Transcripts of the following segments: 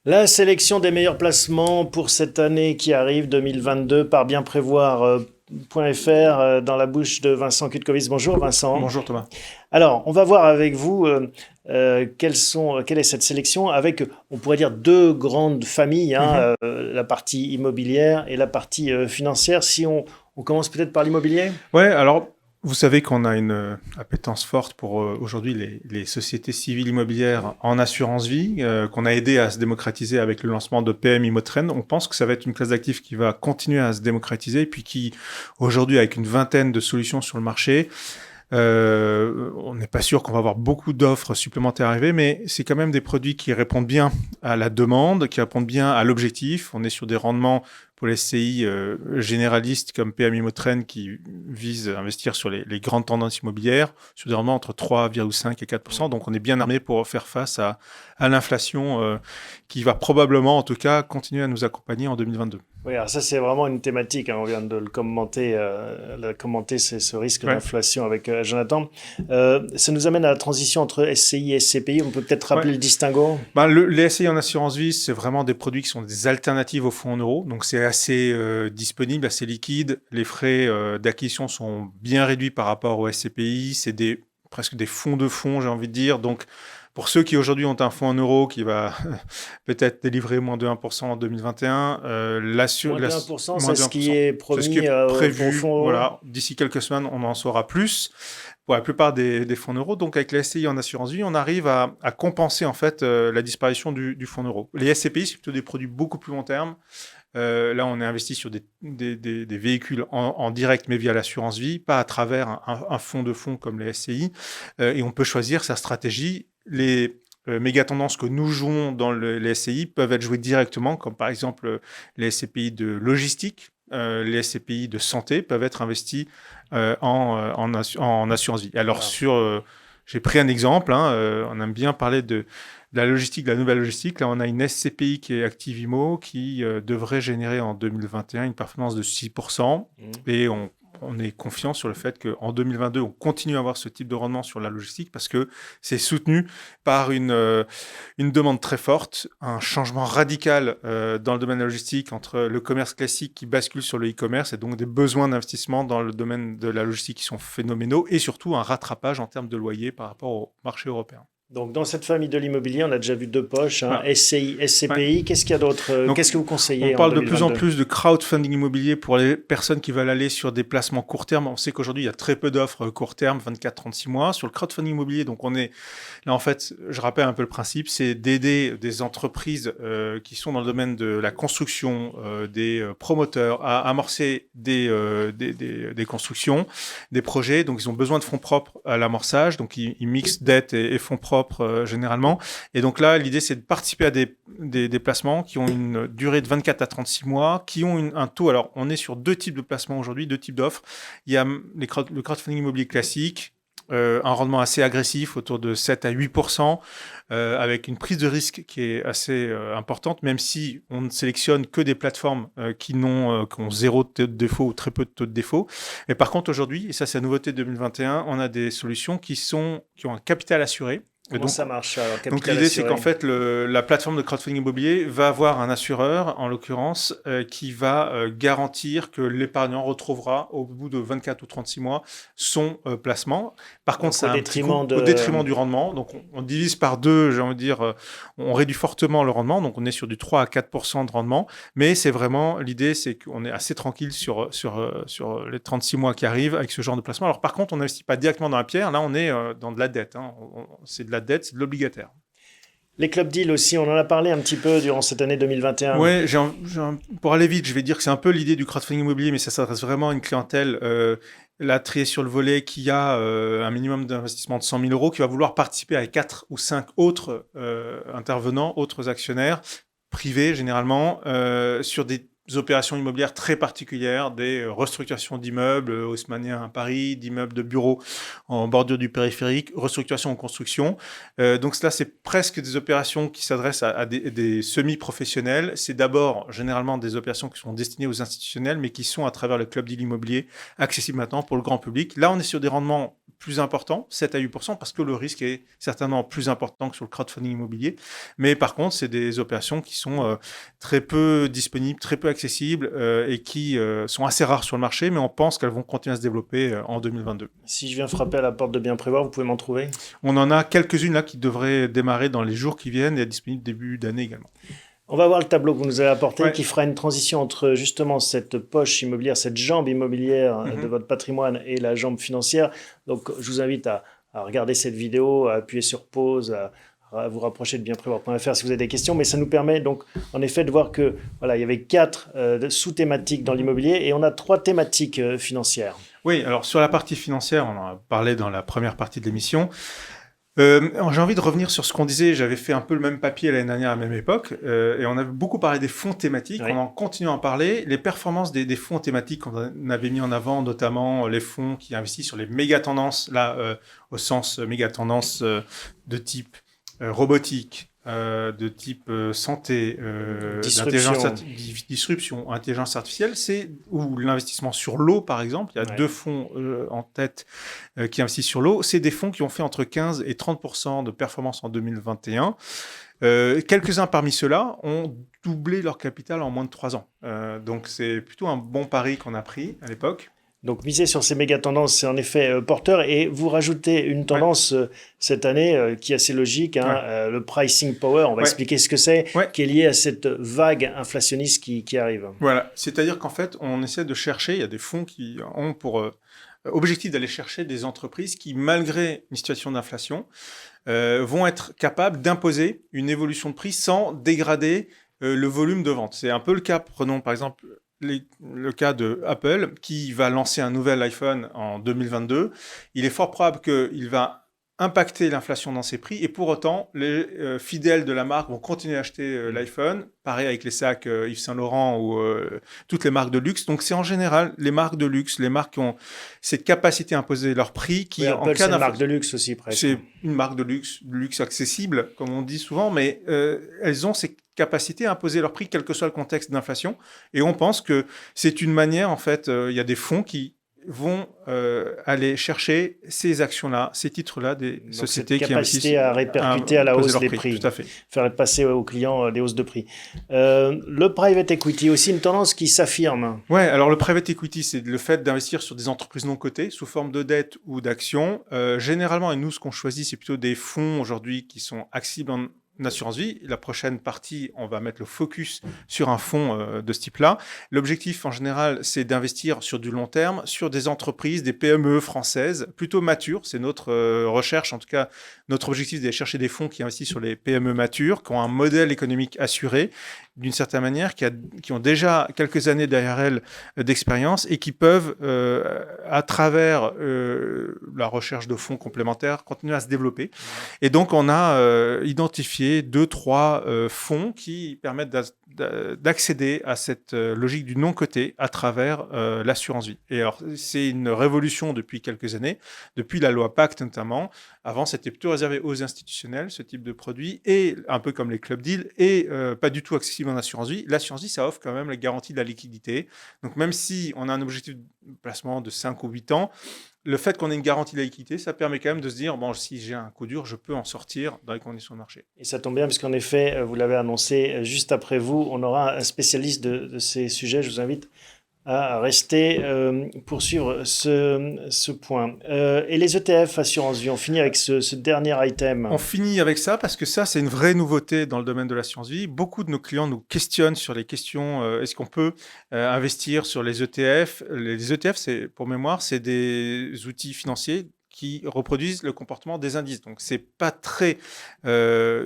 La sélection des meilleurs placements pour cette année qui arrive 2022 par bienprévoir.fr dans la bouche de Vincent Kutkovics. Bonjour Vincent. Bonjour Thomas. Alors, on va voir avec vous quelle est cette sélection avec, on pourrait dire, deux grandes familles, Mhm. la partie immobilière et la partie financière. Si on commence peut-être par l'immobilier. Ouais, alors vous savez qu'on a une appétence forte pour aujourd'hui les sociétés civiles immobilières en assurance vie, qu'on a aidé à se démocratiser avec le lancement de PMI Motrend. On pense que ça va être une classe d'actifs qui va continuer à se démocratiser et puis qui, aujourd'hui, avec une vingtaine de solutions sur le marché, on n'est pas sûr qu'on va avoir beaucoup d'offres supplémentaires arriver, mais c'est quand même des produits qui répondent bien à la demande, qui répondent bien à l'objectif. On est sur des rendements pour les SCI généralistes comme PMI Motrend qui visent à investir sur les grandes tendances immobilières, sur des rendements entre 3,5 et 4%. Donc on est bien armé pour faire face à l'inflation qui va probablement, en tout cas, continuer à nous accompagner en 2022. Oui, alors ça c'est vraiment une thématique, on vient de le commenter, c'est ce risque Ouais. d'inflation avec Jonathan. Ça nous amène à la transition entre SCI et SCPI, on peut peut-être Ouais. rappeler le distinguo. Les SCI en assurance vie, c'est vraiment des produits qui sont des alternatives aux fonds en euros. Donc, c'est assez disponible, assez liquide. Les frais d'acquisition sont bien réduits par rapport au SCPI. C'est presque des fonds de fonds, j'ai envie de dire. Donc, pour ceux qui aujourd'hui ont un fonds en euros qui va peut-être délivrer moins de 1% en 2021, Moins de 1%, moins c'est de ce qui 1%. est C'est ce qui promis est au prévu. fonds euro. Voilà. D'ici quelques semaines, on en saura plus pour la plupart des fonds euros. Donc, avec les SCI en assurance vie, on arrive à compenser en fait la disparition du fonds euro. Les SCPI, c'est plutôt des produits beaucoup plus long terme. Là, on est investi sur des véhicules en direct, mais via l'assurance vie, pas à travers un fonds de fonds comme les SCI. Et on peut choisir sa stratégie. Les méga tendances que nous jouons dans les SCI peuvent être jouées directement, comme par exemple les SCPI de logistique. Les SCPI de santé peuvent être investis en assurance vie. Alors, Voilà. j'ai pris un exemple, on aime bien parler de la logistique, de la nouvelle logistique. Là, on a une SCPI qui est Activimo qui devrait générer en 2021 une performance de 6%. Mhm. Et on est confiant sur le fait qu'en 2022, on continue à avoir ce type de rendement sur la logistique parce que c'est soutenu par une demande très forte, un changement radical dans le domaine de la logistique entre le commerce classique qui bascule sur le e-commerce et donc des besoins d'investissement dans le domaine de la logistique qui sont phénoménaux et surtout un rattrapage en termes de loyer par rapport au marché européen. Donc dans cette famille de l'immobilier, on a déjà vu deux poches, Voilà. SCI, Ouais. SCPI. Qu'est-ce qu'il y a d'autre? Donc, Qu'est-ce que vous on conseillez en parle de plus en 2022? plus de crowdfunding immobilier pour les personnes qui veulent aller sur des placements court terme. On sait qu'aujourd'hui, il y a très peu d'offres court terme, 24-36 mois. Sur le crowdfunding immobilier, donc on est là, en fait, je rappelle un peu le principe, c'est d'aider des entreprises qui sont dans le domaine de la construction, des promoteurs à amorcer des constructions, des projets. Donc, ils ont besoin de fonds propres à l'amorçage. Donc, ils mixent dette et fonds propres généralement. Et donc là, l'idée, c'est de participer à des placements qui ont une durée de 24 à 36 mois, qui ont un taux. Alors, on est sur deux types de placements aujourd'hui, deux types d'offres. Il y a le crowdfunding immobilier classique, un rendement assez agressif, autour de 7 à 8%, avec une prise de risque qui est assez importante, même si on ne sélectionne que des plateformes qui ont zéro taux de défaut ou très peu de taux de défaut. Mais par contre, aujourd'hui, et ça c'est la nouveauté de 2021, on a des solutions qui ont un capital assuré. Et Comment ça marche alors, donc capital l'idée, c'est qu'en assuré? fait, la plateforme de crowdfunding immobilier va avoir un assureur, en l'occurrence, qui va garantir que l'épargnant retrouvera, au bout de 24 ou 36 mois, son placement. Par contre, Donc ça au a un petit coût détriment au de... détriment du rendement. Donc, on divise par deux, j'ai envie de dire, on réduit fortement le rendement. Donc, on est sur du 3 à 4% de rendement. Mais c'est vraiment, l'idée, c'est qu'on est assez tranquille sur les 36 mois qui arrivent avec ce genre de placement. Alors, par contre, on n'investit pas directement dans la pierre. Là, on est dans de la dette. C'est de la dette, c'est de l'obligataire. Les clubs deals aussi, on en a parlé un petit peu durant cette année 2021. Ouais, pour aller vite, je vais dire que c'est un peu l'idée du crowdfunding immobilier, mais ça s'adresse vraiment à une clientèle là triée sur le volet qui a un minimum d'investissement de 100 000 euros, qui va vouloir participer avec 4 ou 5 autres intervenants, autres actionnaires privés généralement, sur opérations immobilières très particulières, des restructurations d'immeubles haussmanniens à Paris, d'immeubles de bureaux en bordure du périphérique, restructuration en construction. Donc là, c'est presque des opérations qui s'adressent à des semi-professionnels. C'est d'abord généralement des opérations qui sont destinées aux institutionnels, mais qui sont à travers le club deal immobilier accessibles maintenant pour le grand public. Là, on est sur des rendements plus importants, 7 à 8%, parce que le risque est certainement plus important que sur le crowdfunding immobilier. Mais par contre, c'est des opérations qui sont très peu disponibles, très peu accessibles et qui sont assez rares sur le marché, mais on pense qu'elles vont continuer à se développer en 2022. Si je viens frapper à la porte de Bien Prévoir, vous pouvez m'en trouver? On en a quelques-unes là qui devraient démarrer dans les jours qui viennent et être disponibles début d'année également. On va voir le tableau que vous nous avez apporté, Ouais. qui fera une transition entre justement cette poche immobilière, cette jambe immobilière de votre patrimoine et la jambe financière. Donc, je vous invite à regarder cette vidéo, à appuyer sur pause, à vous rapprocher de bienprévoir.fr si vous avez des questions. Mais ça nous permet donc, en effet, de voir que voilà, il y avait 4 sous-thématiques dans l'immobilier et on a 3 thématiques financières. Oui, alors sur la partie financière, on en a parlé dans la première partie de l'émission. J'ai envie de revenir sur ce qu'on disait. J'avais fait un peu le même papier l'année dernière à la même époque, et on avait beaucoup parlé des fonds thématiques. Oui. On en continue à en parler. Les performances des fonds thématiques, on avait mis en avant notamment les fonds qui investissent sur les méga tendances, là au sens méga tendances de type robotique, de type santé, disruption, intelligence artificielle, ou l'investissement sur l'eau, par exemple. Il y a 2 fonds en tête qui investissent sur l'eau. C'est des fonds qui ont fait entre 15 et 30% de performance en 2021. Quelques-uns parmi ceux-là ont doublé leur capital en moins de 3 ans. Donc, c'est plutôt un bon pari qu'on a pris à l'époque. Donc, miser sur ces méga tendances, c'est en effet porteur. Et vous rajoutez une tendance cette année qui est assez logique, le pricing power. On va expliquer ce que c'est, qui est lié à cette vague inflationniste qui arrive. Voilà, c'est-à-dire qu'en fait, on essaie de chercher, il y a des fonds qui ont pour objectif d'aller chercher des entreprises qui, malgré une situation d'inflation, vont être capables d'imposer une évolution de prix sans dégrader le volume de vente. C'est un peu le cas, prenons par exemple le cas de Apple qui va lancer un nouvel iPhone en 2022. Il est fort probable qu'il va impacter l'inflation dans ses prix et pour autant, les fidèles de la marque vont continuer à acheter l'iPhone. Pareil avec les sacs Yves Saint Laurent ou toutes les marques de luxe. Donc c'est en général les marques de luxe, les marques qui ont cette capacité à imposer leur prix. Qui, Apple, c'est une marque de luxe aussi presque. C'est une marque de luxe accessible, comme on dit souvent, mais elles ont ces capacité à imposer leur prix, quel que soit le contexte d'inflation. Et on pense que c'est une manière, en fait, il y a des fonds qui vont aller chercher ces actions-là, ces titres-là des sociétés qui investissent. Capacité à répercuter à la hausse des prix. Tout à fait. Faire passer aux clients des hausses de prix. Le private equity, aussi une tendance qui s'affirme. Ouais, alors le private equity, c'est le fait d'investir sur des entreprises non cotées sous forme de dette ou d'actions. Généralement, et nous, ce qu'on choisit, c'est plutôt des fonds aujourd'hui qui sont accessibles en assurance vie. La prochaine partie, on va mettre le focus sur un fonds de ce type-là. L'objectif, en général, c'est d'investir sur du long terme, sur des entreprises, des PME françaises, plutôt matures. C'est notre recherche, en tout cas, notre objectif, c'est d'aller chercher des fonds qui investissent sur les PME matures, qui ont un modèle économique assuré, d'une certaine manière, qui ont déjà quelques années derrière elles d'expérience et qui peuvent, à travers la recherche de fonds complémentaires, continuer à se développer. Et donc, on a identifié 2-3 fonds qui permettent d'accéder à cette logique du non-coté à travers l'assurance vie. Et alors, c'est une révolution depuis quelques années, depuis la loi Pacte notamment. Avant, c'était plutôt réservé aux institutionnels, ce type de produit, et un peu comme les club deals, et pas du tout accessible en assurance vie. L'assurance vie, ça offre quand même la garantie de la liquidité. Donc, même si on a un objectif de placement de 5 ou 8 ans, le fait qu'on ait une garantie de la liquidité, ça permet quand même de se dire, bon, si j'ai un coup dur, je peux en sortir dans les conditions de marché. Et ça tombe bien, parce qu'en effet, vous l'avez annoncé, juste après vous, on aura un spécialiste de ces sujets. Je vous invite à rester pour suivre ce point. Et les ETF assurance vie, on finit avec ce dernier item. On finit avec ça parce que ça, c'est une vraie nouveauté dans le domaine de l'assurance vie. Beaucoup de nos clients nous questionnent sur les questions, est-ce qu'on peut investir sur les ETF? Les ETF, pour mémoire, c'est des outils financiers qui reproduisent le comportement des indices. Donc, c'est pas très,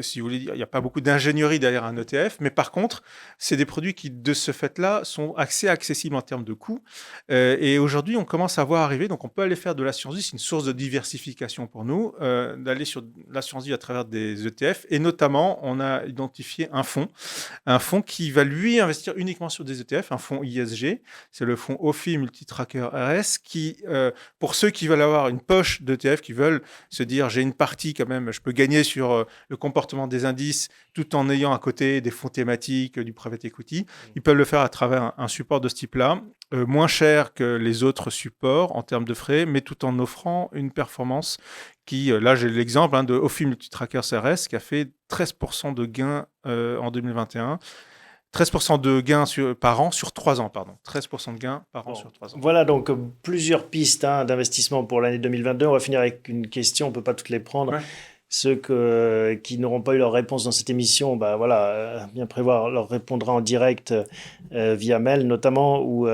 si vous voulez dire, il n'y a pas beaucoup d'ingénierie derrière un ETF, mais par contre, c'est des produits qui, de ce fait-là, sont assez accessibles en termes de coûts. Et aujourd'hui, on commence à voir arriver, donc on peut aller faire de l'assurance vie, c'est une source de diversification pour nous, d'aller sur l'assurance vie à travers des ETF. Et notamment, on a identifié un fonds qui va lui investir uniquement sur des ETF, un fonds ISG, c'est le fonds OFI Multitracker RS, qui, pour ceux qui veulent avoir une poche d'ETF, qui veulent se dire j'ai une partie quand même, je peux gagner sur le comportement des indices tout en ayant à côté des fonds thématiques, du private equity, ils peuvent le faire à travers un support de ce type-là, moins cher que les autres supports en termes de frais, mais tout en offrant une performance qui, là j'ai l'exemple de OFI Multitracker RS qui a fait 13% de gains en 2021. 13% de gains par an sur 3 ans, pardon. 13% de gains par an sur 3 ans. Voilà donc plusieurs pistes d'investissement pour l'année 2022. On va finir avec une question, on ne peut pas toutes les prendre. Ouais. Ceux qui n'auront pas eu leur réponse dans cette émission, bien prévoir, leur répondra en direct via mail notamment ou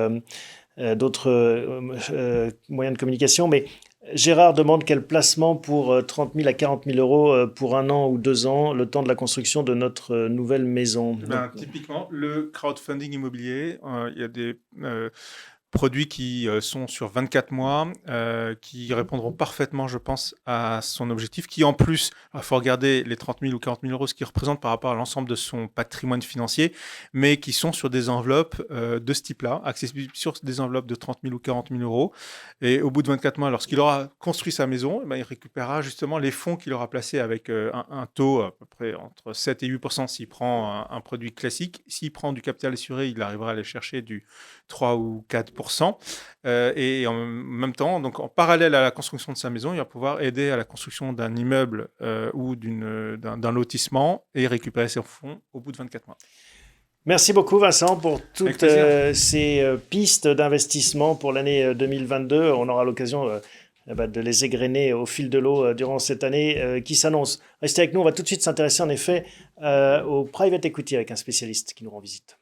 d'autres moyens de communication. Mais Gérard demande quel placement pour 30 000 à 40 000 euros pour 1 an ou 2 ans, le temps de la construction de notre nouvelle maison. Typiquement, le crowdfunding immobilier, il y a des produits qui sont sur 24 mois, qui répondront parfaitement, je pense, à son objectif, qui en plus, il faut regarder les 30 000 ou 40 000 euros, ce qu'ils représentent par rapport à l'ensemble de son patrimoine financier, mais qui sont sur des enveloppes de ce type-là, accessibles sur des enveloppes de 30 000 ou 40 000 euros. Et au bout de 24 mois, lorsqu'il aura construit sa maison, il récupérera justement les fonds qu'il aura placés avec un taux à peu près entre 7 et 8% s'il prend un produit classique. S'il prend du capital assuré, il arrivera à aller chercher du 3 ou 4%. Et en même temps, donc en parallèle à la construction de sa maison, il va pouvoir aider à la construction d'un immeuble ou d'un lotissement et récupérer ses fonds au bout de 24 mois. Merci beaucoup Vincent pour toutes ces pistes d'investissement pour l'année 2022. On aura l'occasion de les égrener au fil de l'eau durant cette année qui s'annonce. Restez avec nous, on va tout de suite s'intéresser en effet au private equity avec un spécialiste qui nous rend visite.